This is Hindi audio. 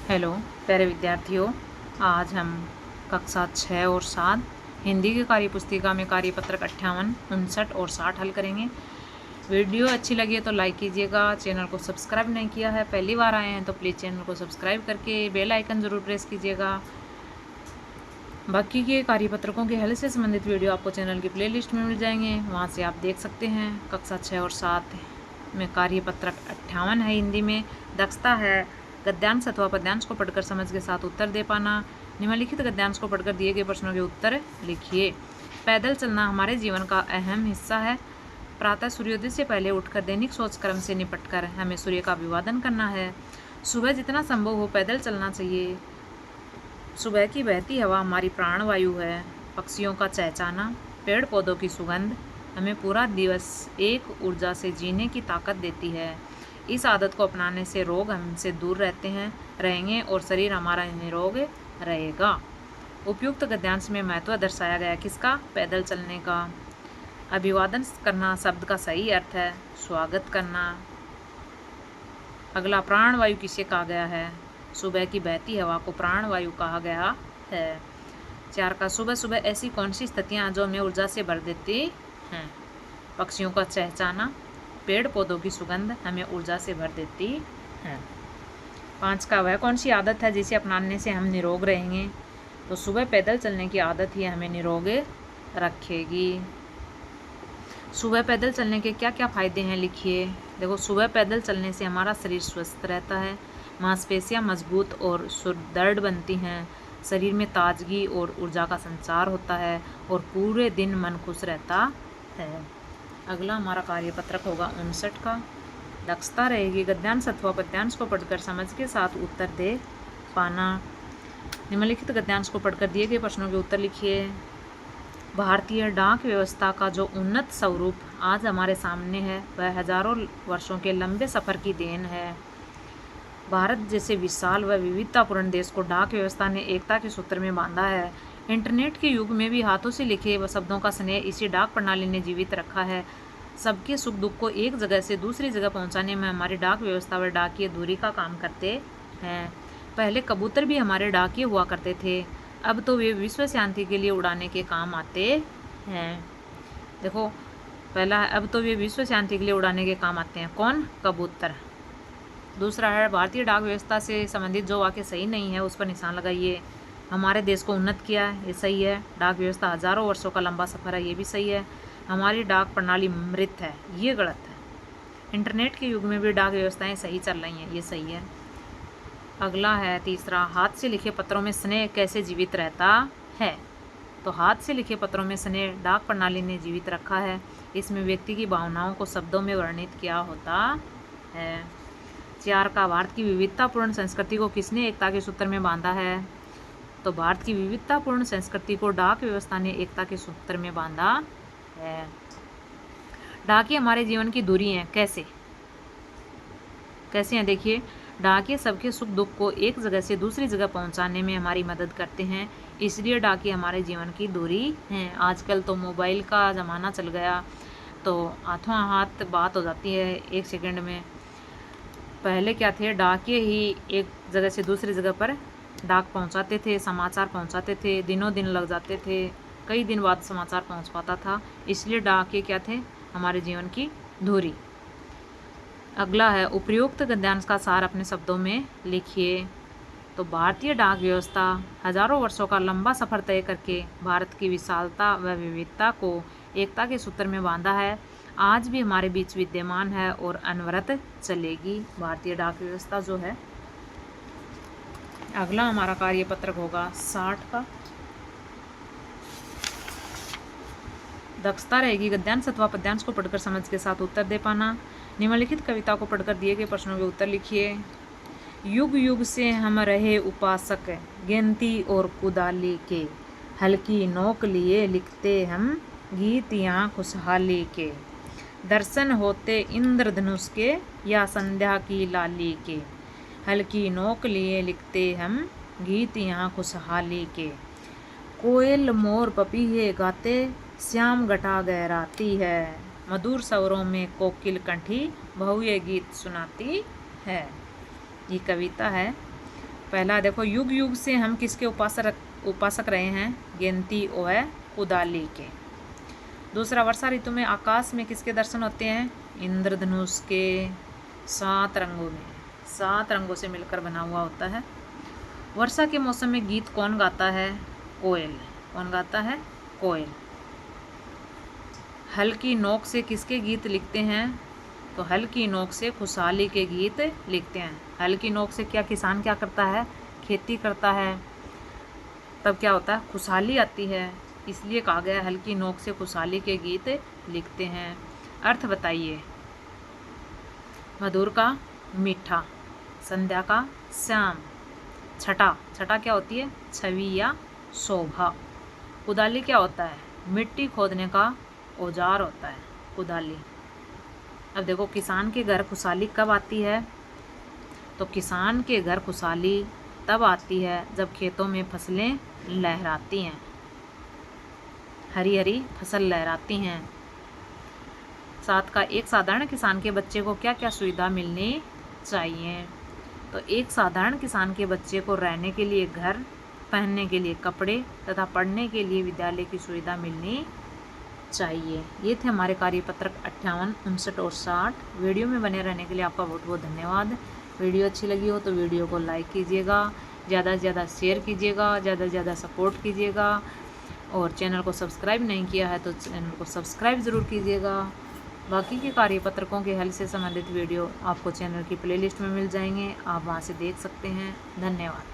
हेलो प्यारे विद्यार्थियों, आज हम कक्षा 6 और 7 हिंदी की कार्य पुस्तिका में कार्यपत्रक 58, 59 और 60 हल करेंगे। वीडियो अच्छी लगी है तो लाइक कीजिएगा। चैनल को सब्सक्राइब नहीं किया है, पहली बार आए हैं तो प्लीज़ चैनल को सब्सक्राइब करके बेल आइकन ज़रूर प्रेस कीजिएगा। बाकी के कार्यपत्रकों के हल से संबंधित वीडियो आपको चैनल की प्लेलिस्ट में मिल जाएंगे, वहाँ से आप देख सकते हैं। कक्षा 6 और 7 में कार्यपत्रक 58 है। हिंदी में दक्षता है गद्यांश अथवा पद्यांश को पढ़कर समझ के साथ उत्तर दे पाना। निम्नलिखित गद्यांश को पढ़कर दिए गए प्रश्नों के उत्तर लिखिए। पैदल चलना हमारे जीवन का अहम हिस्सा है। प्रातः सूर्योदय से पहले उठकर दैनिक सोच क्रम से निपटकर हमें सूर्य का अभिवादन करना है। सुबह जितना संभव हो पैदल चलना चाहिए। सुबह की बहती हवा हमारी प्राणवायु है। पक्षियों का चहचहाना, पेड़ पौधों की सुगंध हमें पूरा दिवस एक ऊर्जा से जीने की ताकत देती है। इस आदत को अपनाने से रोग हमसे दूर रहेंगे और शरीर हमारा निरोग रहेगा। उपयुक्त गद्यांश में महत्व दर्शाया गया किसका? पैदल चलने का। अभिवादन करना शब्द का सही अर्थ है स्वागत करना। अगला, प्राणवायु किसे कहा गया है? सुबह की बहती हवा को प्राणवायु कहा गया है। 4 का, सुबह सुबह ऐसी कौन सी स्थितियाँ जो हमें ऊर्जा से भर देती हैं? पक्षियों का चहचहाना, पेड़ पौधों की सुगंध हमें ऊर्जा से भर देती है। 5 का, वह कौन सी आदत है जिसे अपनाने से हम निरोग रहेंगे? तो सुबह पैदल चलने की आदत ही हमें निरोग रखेगी। सुबह पैदल चलने के क्या क्या फायदे हैं लिखिए। देखो, सुबह पैदल चलने से हमारा शरीर स्वस्थ रहता है, मांसपेशियां मजबूत और सुदृढ़ बनती हैं, शरीर में ताजगी और ऊर्जा का संचार होता है और पूरे दिन मन खुश रहता है। अगला हमारा कार्यपत्रक होगा 59 का। दक्षता रहेगी गद्यांश अथवा पद्यांश को पढ़कर समझ के साथ उत्तर दे पाना। निम्नलिखित गद्यांश को पढ़कर दिए गए प्रश्नों के उत्तर लिखिए। भारतीय डाक व्यवस्था का जो उन्नत स्वरूप आज हमारे सामने है वह हजारों वर्षों के लंबे सफ़र की देन है। भारत जैसे विशाल व विविधतापूर्ण देश को डाक व्यवस्था ने एकता के सूत्र में बांधा है। इंटरनेट के युग में भी हाथों से लिखे व शब्दों का स्नेह इसी डाक प्रणाली ने जीवित रखा है। सबके सुख दुख को एक जगह से दूसरी जगह पहुंचाने में हमारी डाक व्यवस्था व डाकिये दूरी का काम करते हैं। पहले कबूतर भी हमारे डाकिये हुआ करते थे, अब तो वे विश्व शांति के लिए उड़ाने के काम आते हैं। देखो, पहला है अब तो वे विश्व शांति के लिए उड़ाने के काम आते हैं। कौन? कबूतर। दूसरा है भारतीय डाक व्यवस्था से संबंधित जो वाक्य सही नहीं है उस पर निशान लगाइए। हमारे देश को उन्नत किया है, ये सही है। डाक व्यवस्था हजारों वर्षों का लंबा सफ़र है, ये भी सही है। हमारी डाक प्रणाली मृत है, ये गलत है। इंटरनेट के युग में भी डाक व्यवस्थाएं सही चल रही हैं, ये सही है। अगला है तीसरा, हाथ से लिखे पत्रों में स्नेह कैसे जीवित रहता है? तो हाथ से लिखे पत्रों में स्नेह डाक प्रणाली ने जीवित रखा है। इसमें व्यक्ति की भावनाओं को शब्दों में वर्णित किया होता है। 4 का, भारत की विविधतापूर्ण संस्कृति को किसने एकता के सूत्र में बांधा है? तो भारत की विविधतापूर्ण संस्कृति को डाक व्यवस्था ने एकता के सूत्र में बांधा है। डाकिये हमारे जीवन की दूरी हैं, कैसे कैसे हैं? देखिए, डाकिये सबके सुख दुख को एक जगह से दूसरी जगह पहुंचाने में हमारी मदद करते हैं, इसलिए डाकिये हमारे जीवन की दूरी हैं। आजकल तो मोबाइल का ज़माना चल गया, तो हाथों हाथ बात हो जाती है 1 सेकंड में। पहले क्या थे, डाकिये ही एक जगह से दूसरी जगह पर डाक पहुंचाते थे, समाचार पहुंचाते थे, दिनों दिन लग जाते थे, कई दिन बाद समाचार पहुंच पाता था, इसलिए डाकिये क्या थे? हमारे जीवन की धुरी। अगला है उपयुक्त गद्यांश का सार अपने शब्दों में लिखिए। तो भारतीय डाक व्यवस्था हजारों वर्षों का लंबा सफ़र तय करके भारत की विशालता व विविधता को एकता के सूत्र में बांधा है, आज भी हमारे बीच विद्यमान है और अनवरत चलेगी भारतीय डाक व्यवस्था जो है। अगला हमारा कार्यपत्रक होगा 60 का। दक्षता रहेगी गद्यांश अथवा पद्यांश को पढ़कर समझ के साथ उत्तर दे पाना। निम्नलिखित कविता को पढ़कर दिए गए प्रश्नों के उत्तर लिखिए। युग युग से हम रहे उपासक गिनती और कुदाली के, हल्की नोक लिए लिखते हम गीत यहाँ खुशहाली के, दर्शन होते इंद्रधनुष के या संध्या की लाली के, हल्की नोक लिए लिखते हम गीत यहाँ खुशहाली के, कोयल मोर पपीहे गाते श्याम घटा गहराती है, मधुर स्वरों में कोकिल कंठी भव्य गीत सुनाती है। ये कविता है। पहला देखो, युग युग से हम किसके उपासक रहे हैं? गेंती ओए कुदाली के। दूसरा, वर्षा ऋतु में आकाश में किसके दर्शन होते हैं? इंद्रधनुष के 7 रंगों में, 7 रंगों से मिलकर बना हुआ होता है। वर्षा के मौसम में गीत कौन गाता है? कोयल। कौन गाता है? कोयल। हल की नोक से किसके गीत लिखते हैं? तो हल की नोक से खुशहाली के गीत लिखते हैं। हल की नोक से क्या किसान क्या करता है? खेती करता है, तब क्या होता है? खुशहाली आती है, इसलिए कहा गया हल की नोक से खुशहाली के गीत लिखते हैं। अर्थ बताइए। मधुर का मीठा, संध्या का श्याम, छटा, छटा क्या होती है? छवि या शोभा। कुदाली क्या होता है? मिट्टी खोदने का औजार होता है कुदाली। अब देखो, किसान के घर खुशहाली कब आती है? तो किसान के घर खुशहाली तब आती है जब खेतों में फसलें लहराती हैं, हरी हरी फसल लहराती हैं। 7 का, एक साधारण किसान के बच्चे को क्या क्या सुविधा मिलनी चाहिए? तो एक साधारण किसान के बच्चे को रहने के लिए घर, पहनने के लिए कपड़े तथा पढ़ने के लिए विद्यालय की सुविधा मिलनी चाहिए। ये थे हमारे कार्यपत्रक 58, 59 और 60। वीडियो में बने रहने के लिए आपका बहुत बहुत धन्यवाद। वीडियो अच्छी लगी हो तो वीडियो को लाइक कीजिएगा, ज़्यादा से ज़्यादा शेयर कीजिएगा, ज़्यादा से ज़्यादा सपोर्ट कीजिएगा, और चैनल को सब्सक्राइब नहीं किया है तो चैनल को सब्सक्राइब ज़रूर कीजिएगा। बाकी के कार्यपत्रकों के हल से संबंधित वीडियो आपको चैनल की प्लेलिस्ट में मिल जाएंगे, आप वहाँ से देख सकते हैं। धन्यवाद।